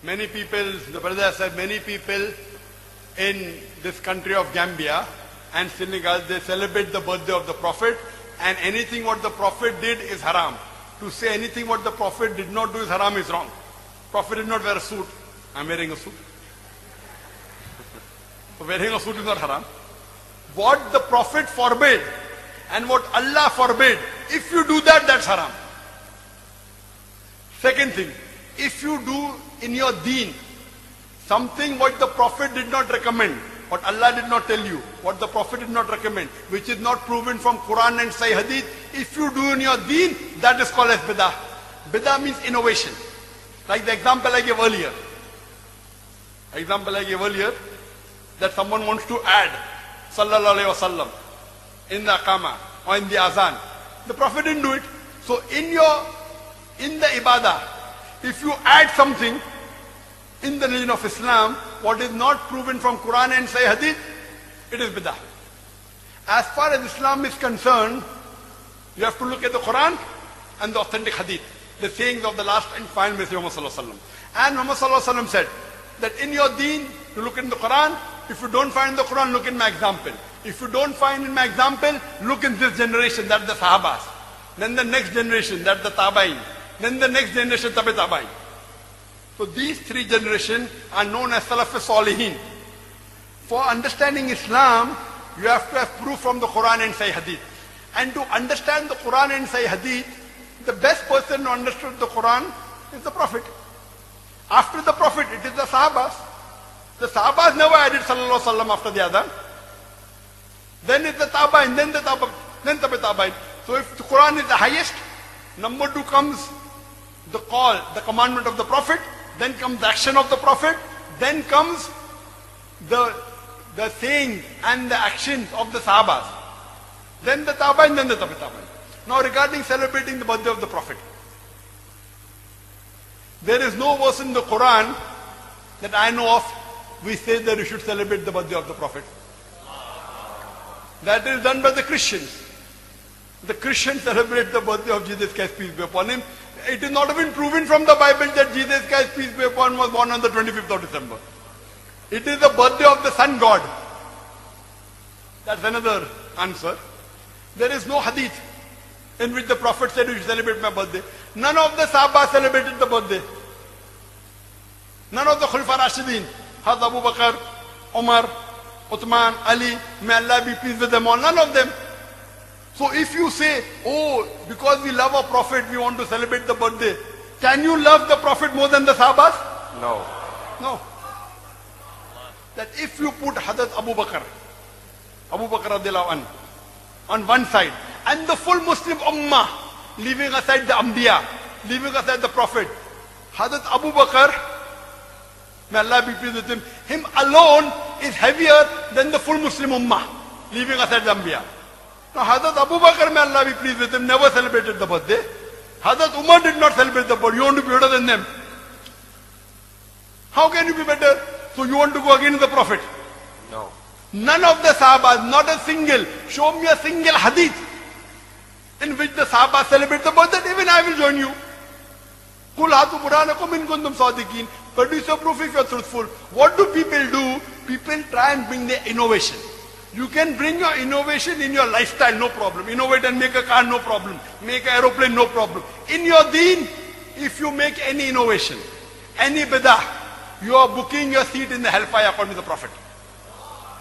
Many people, the brother said, many people in this country of Gambia and Senegal, they celebrate the birthday of the Prophet, and anything what the Prophet did is haram. To say anything what the Prophet did not do is haram is wrong. Prophet did not wear a suit. I'm wearing a suit. So wearing a suit is not haram. What the Prophet forbade and what Allah forbade, if you do that, that's haram. Second thing, if you do in your deen something what the Prophet did not recommend, what Allah did not tell you, what the Prophet did not recommend, which is not proven from Quran and Sahih Hadith, if you do in your deen, that is called as bid'ah. Bid'ah means innovation. Like the example I gave earlier. That someone wants to add sallallahu alayhi wasallam in the aqama or in the azan. The Prophet didn't do it. So in the ibadah, if you add something in the religion of Islam, what is not proven from Quran and Sahih Hadith, it is bid'ah. As far as Islam is concerned, you have to look at the Quran and the authentic Hadith, the sayings of the last and final Messenger Muhammad sallallahu alaihi wasallam. And Muhammad sallallahu alaihi wasallam said that in your deen, you look in the Quran. If you don't find the Quran, look in my example. If you don't find in my example, look in this generation, that's the Sahabas. Then the next generation, that's the Tabain. Then the next generation, Tabi Tabain. So these three generations are known as Salaf Salihin. For understanding Islam, you have to have proof from the Quran and Sahih Hadith. And to understand the Quran and Sahih Hadith, the best person who understood the Quran is the Prophet. After the Prophet, it is the Sahabas. The Sahabas never added Sallallahu Alaihi Wasallam after the Adhan. Then it's the Tabain, then the Tabain, then Tabi Tabain. So if the Quran is the highest, number two comes the call, the commandment of the Prophet, then comes the action of the Prophet, then comes the saying and the actions of the Sahabas. Then the Tabain, then the Tabi Tabain. Now regarding celebrating the birthday of the Prophet, there is no verse in the Quran that I know of we say that you should celebrate the birthday of the Prophet. That is done by the Christians. The Christians celebrate the birthday of Jesus Christ, peace be upon him. It is not even proven from the Bible that Jesus Christ, peace be upon him, was born on the 25th of December. It is the birthday of the Sun God. That's another answer. There is no hadith in which the Prophet said you should celebrate my birthday. None of the Sahaba celebrated the birthday. None of the Khulafa Rashidin, Hazrat Abu Bakr, Umar, Uthman, Ali, may Allah be pleased with them all, none of them. So if you say, oh, because we love our Prophet, we want to celebrate the birthday, can you love the Prophet more than the Sahabas? No. No. That if you put Hazrat Abu Bakr radiallahu anhu, on one side, and the full Muslim Ummah, leaving aside the Anbiya, leaving aside the Prophet, Hazrat Abu Bakr, may Allah be pleased with him alone is heavier than the full Muslim Ummah, leaving aside the Anbiya. Now Hazrat Abu Bakr, may Allah be pleased with him, never celebrated the birthday. Hazrat Umar did not celebrate the birthday. You want to be better than them? How can you be better? So you want to go against the Prophet? No. None of the Sahabas, not a single, show me a single hadith in which the Sahabas celebrate the birthday. Even I will join you. Kul hatu burhanakum in kuntum sadiqin. Produce a proof if you are truthful. What do people do? People try and bring their innovation. You can bring your innovation in your lifestyle, no problem. Innovate and make a car, no problem. Make an aeroplane, no problem. In your deen, if you make any innovation, any bidah, you are booking your seat in the hellfire according to the Prophet.